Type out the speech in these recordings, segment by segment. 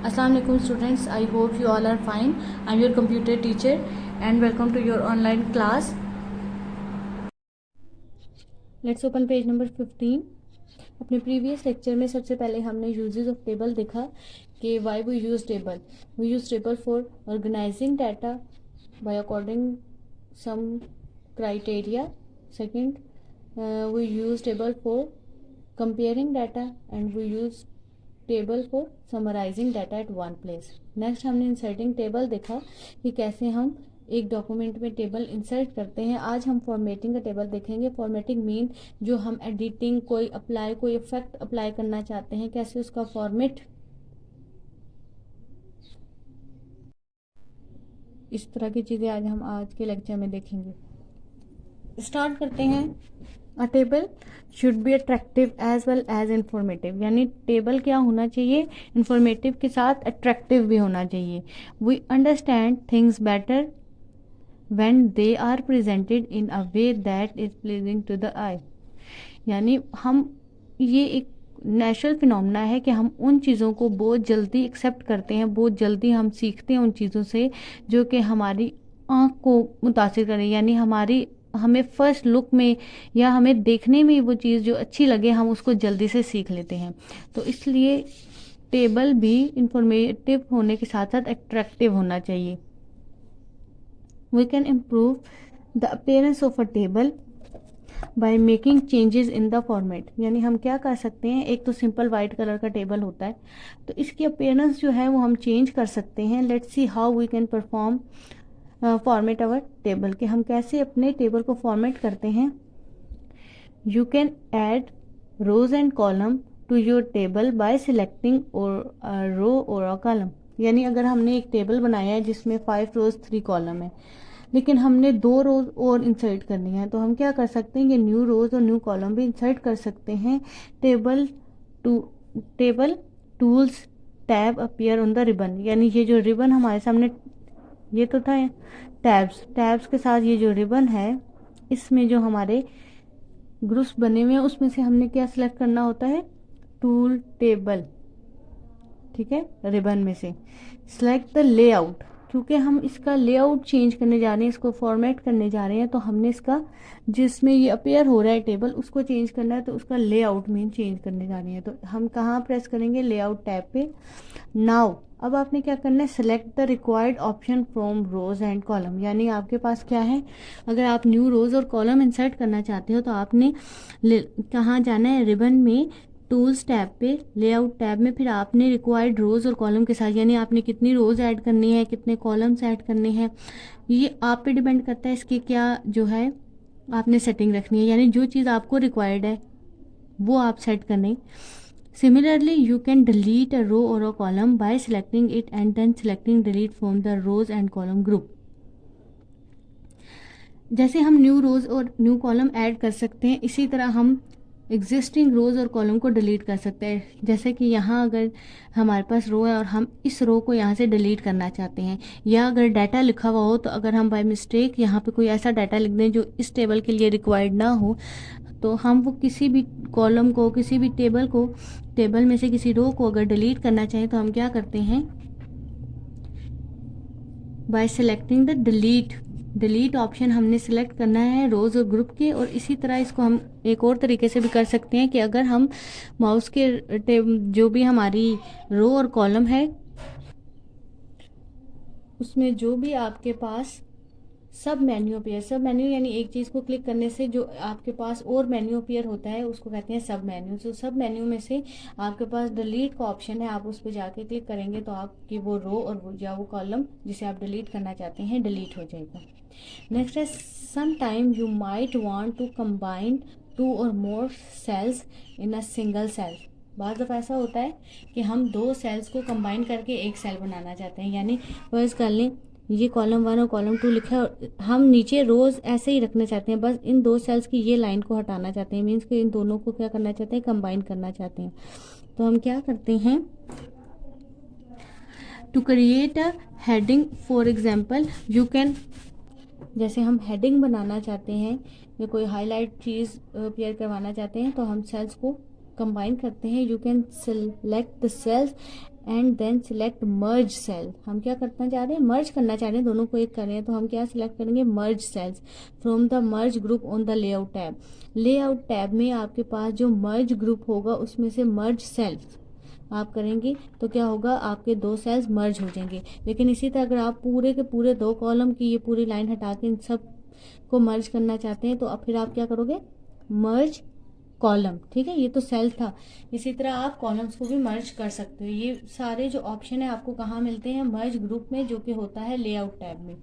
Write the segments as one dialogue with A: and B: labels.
A: Assalamu alaikum students, I hope you all are fine. I am your computer teacher and welcome to your online class. Let's open page number 15. अपने previous lecture में सबसे पहले हमने uses of table देखा कि why we use table. We use table for organizing data by according some criteria. Second, we use table for comparing data and we use table for summarizing data at one place. Next हमने inserting table देखा कि कैसे हम एक document में table insert करते हैं. आज हम फॉर्मेटिंग का टेबल देखेंगे. फॉर्मेटिंग मीन जो हम एडिटिंग कोई इफेक्ट अप्लाई करना चाहते हैं, कैसे उसका फॉर्मेट, इस तरह की चीज़ें आज के लेक्चर में देखेंगे. स्टार्ट करते हैं. A table should be attractive as well as informative. यानी टेबल क्या होना चाहिए, इंफॉर्मेटिव के साथ अट्रैक्टिव भी होना चाहिए. We understand things better when they are presented in a way that is pleasing to the eye. यानी ये एक नेचुरल फिनोमेना है कि हम उन चीज़ों को बहुत जल्दी एक्सेप्ट करते हैं, बहुत जल्दी हम सीखते हैं उन चीज़ों से जो कि हमारी आँख को मुतासिर करें. यानी हमें फर्स्ट लुक में या हमें देखने में वो चीज़ जो अच्छी लगे हम उसको जल्दी से सीख लेते हैं. तो इसलिए टेबल भी इंफॉर्मेटिव होने के साथ साथ अट्रैक्टिव होना चाहिए. We can improve the appearance of a table by making changes in the format. यानी हम क्या कर सकते हैं, एक तो सिंपल वाइट कलर का टेबल होता है तो इसकी अपीयरेंस जो है वो हम चेंज कर सकते हैं. Let's see how we can perform format our table, कि हम कैसे अपने टेबल को फॉर्मेट करते हैं. You can add rows and column to your table by selecting और रो और अ कॉलम. यानी अगर हमने एक टेबल बनाया है जिसमें 5 रोज 3 कॉलम है, लेकिन हमने 2 रोज और इंसर्ट करनी है, तो हम क्या कर सकते हैं कि न्यू रोज और न्यू कॉलम भी इंसर्ट कर सकते हैं. Table tools tab appear on the ribbon. यानी ये जो रिबन हमारे सामने, ये तो था टैब्स के साथ ये जो रिबन है, इसमें जो हमारे ग्रुप्स बने हुए हैं उसमें से हमने क्या सिलेक्ट करना होता है, टूल टेबल. ठीक है, रिबन में से सिलेक्ट द लेआउट. क्योंकि हम इसका लेआउट चेंज करने जा रहे हैं, इसको फॉर्मेट करने जा रहे हैं, तो हमने इसका जिसमें ये अपेयर हो रहा है टेबल उसको चेंज करना है, तो उसका लेआउट में चेंज करने जा रहे हैं. तो हम कहाँ प्रेस करेंगे, लेआउट टैब पे. नाउ अब आपने क्या करना है, select the required option from rows and column. यानी आपके पास क्या है, अगर आप न्यू रोज और कॉलम इंसर्ट करना चाहते हो तो आपने कहाँ जाना है, रिबन में टूल्स टैब पे, लेआउट टैब में, फिर आपने रिक्वायर्ड रोज और कॉलम के साथ, यानी आपने कितनी रोज ऐड करनी है, कितने कॉलम्स ऐड करने हैं, ये आप पे डिपेंड करता है. इसकी क्या जो है आपने सेटिंग रखनी है, यानी जो चीज़ आपको रिक्वायर्ड है वो आप सेट करें. Similarly, you can delete a row or a column by selecting it and then selecting delete from the rows and column group. जैसे हम न्यू रोज और न्यू कॉलम ऐड कर सकते हैं, इसी तरह हम एग्जिस्टिंग रोज और कॉलम को डिलीट कर सकते हैं. जैसे कि यहाँ अगर हमारे पास रो है और हम इस रो को यहाँ से डिलीट करना चाहते हैं, या अगर डाटा लिखा हुआ हो तो अगर हम बाय मिस्टेक यहाँ पे कोई ऐसा डाटा लिख दें जो इस टेबल के लिए रिक्वायर्ड ना हो, तो हम वो किसी भी कॉलम को, किसी भी टेबल में से किसी रो को अगर डिलीट करना चाहें तो हम क्या करते हैं, bye selecting the delete option हमने सेलेक्ट करना है रोज और ग्रुप के. और इसी तरह इसको हम एक और तरीके से भी कर सकते हैं कि अगर हम माउस के जो भी हमारी रो और कॉलम है उसमें जो भी आपके पास सब मेन्यू यानी एक चीज़ को क्लिक करने से जो आपके पास और मेन्यू अपीयर होता है उसको कहते हैं सब मेन्यू. तो सब मेन्यू में से आपके पास डिलीट का ऑप्शन है, आप उस पर जाके क्लिक करेंगे तो आपकी वो रो और वो कॉलम जिसे आप डिलीट करना चाहते हैं डिलीट हो जाएगा. नेक्स्ट है, some time you might want to combine 2 or more cells in a single cell. बाद दफ़ा ऐसा होता है कि हम 2 सेल्स को कंबाइन करके एक सेल बनाना चाहते हैं. यानी फर्ज कर लें ये कॉलम 1 और कॉलम 2 लिखा है और हम नीचे रोज ऐसे ही रखना चाहते हैं, बस इन 2 सेल्स की ये लाइन को हटाना चाहते हैं, मीन्स कि इन दोनों को क्या करना चाहते हैं, कंबाइन करना चाहते हैं. तो हम क्या करते हैं, to create a heading for example you can, जैसे हम हेडिंग बनाना चाहते हैं या कोई हाईलाइट चीज़ अपीयर करवाना चाहते हैं तो हम सेल्स को कंबाइन करते हैं. You can select the cells and then select merge cell. हम क्या करना चाह रहे हैं, मर्ज करना चाह रहे हैं, दोनों को एक कर रहे हैं, तो हम क्या सिलेक्ट करेंगे, merge cells from the merge group on the layout tab. Layout tab में आपके पास जो मर्ज ग्रुप होगा उसमें से मर्ज सेल्स आप करेंगे तो क्या होगा, आपके दो सेल्स मर्ज हो जाएंगे। लेकिन इसी तरह अगर आप पूरे के पूरे दो कॉलम की ये पूरी लाइन हटा के इन सब को मर्ज करना चाहते हैं तो अब फिर आप क्या करोगे, मर्ज कॉलम। ठीक है, ये तो सेल था। इसी तरह आप कॉलम्स को भी मर्ज कर सकते हो। ये सारे जो ऑप्शन है आपको कहाँ मिलते हैं, मर्ज ग्रुप में, जो कि होता है लेआउट टैब में।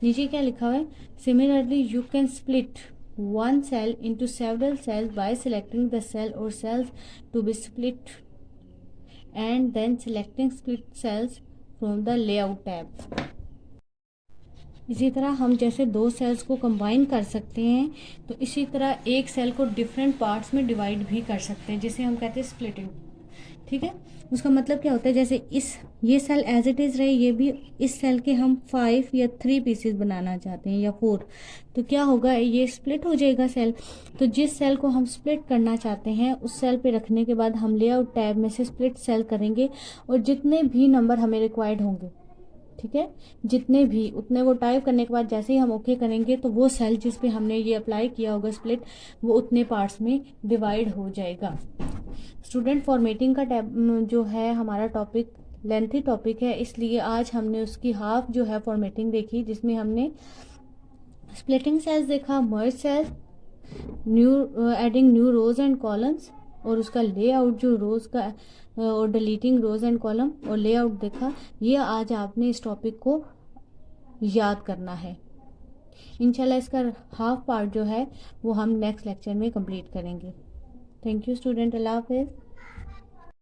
A: नीचे क्या लिखा हुआ है, similarly you can split one cell into several cells by selecting the cell or cells to be split and then selecting split cells from the layout tab। इसी तरह हम जैसे दो सेल्स को कंबाइन कर सकते हैं तो इसी तरह एक सेल को डिफरेंट पार्ट्स में डिवाइड भी कर सकते हैं, जिसे हम कहते हैं स्प्लिटिंग। ठीक है, उसका मतलब क्या होता है, जैसे ये सेल एज इट इज़ रहे, ये भी इस सेल के हम 5 या 3 पीसेस बनाना चाहते हैं या 4, तो क्या होगा, ये स्प्लिट हो जाएगा सेल। तो जिस सेल को हम स्प्लिट करना चाहते हैं उस सेल पे रखने के बाद हम लेआउट टैब में से स्प्लिट सेल करेंगे और जितने भी नंबर हमें रिक्वायर्ड होंगे, ठीक है, जितने भी, उतने को टाइप करने के बाद जैसे ही हम ओके करेंगे तो वो सेल जिस पे हमने ये अप्लाई किया होगा स्प्लिट, वो उतने पार्ट्स में डिवाइड हो जाएगा। स्टूडेंट, फॉर्मेटिंग का टैब जो है हमारा टॉपिक लेंथी टॉपिक है, इसलिए आज हमने उसकी हाफ जो है फॉर्मेटिंग देखी, जिसमें हमने स्प्लिटिंग सेल्स देखा, merge cells, new adding new rows and columns, और उसका लेआउट जो रोज का और डिलीटिंग रोज एंड कॉलम और लेआउट देखा। ये आज आपने इस टॉपिक को याद करना है। इंशाल्लाह इसका हाफ पार्ट जो है वो हम नेक्स्ट लेक्चर में कंप्लीट करेंगे। थैंक यू स्टूडेंट, अल्लाह हाफिज़।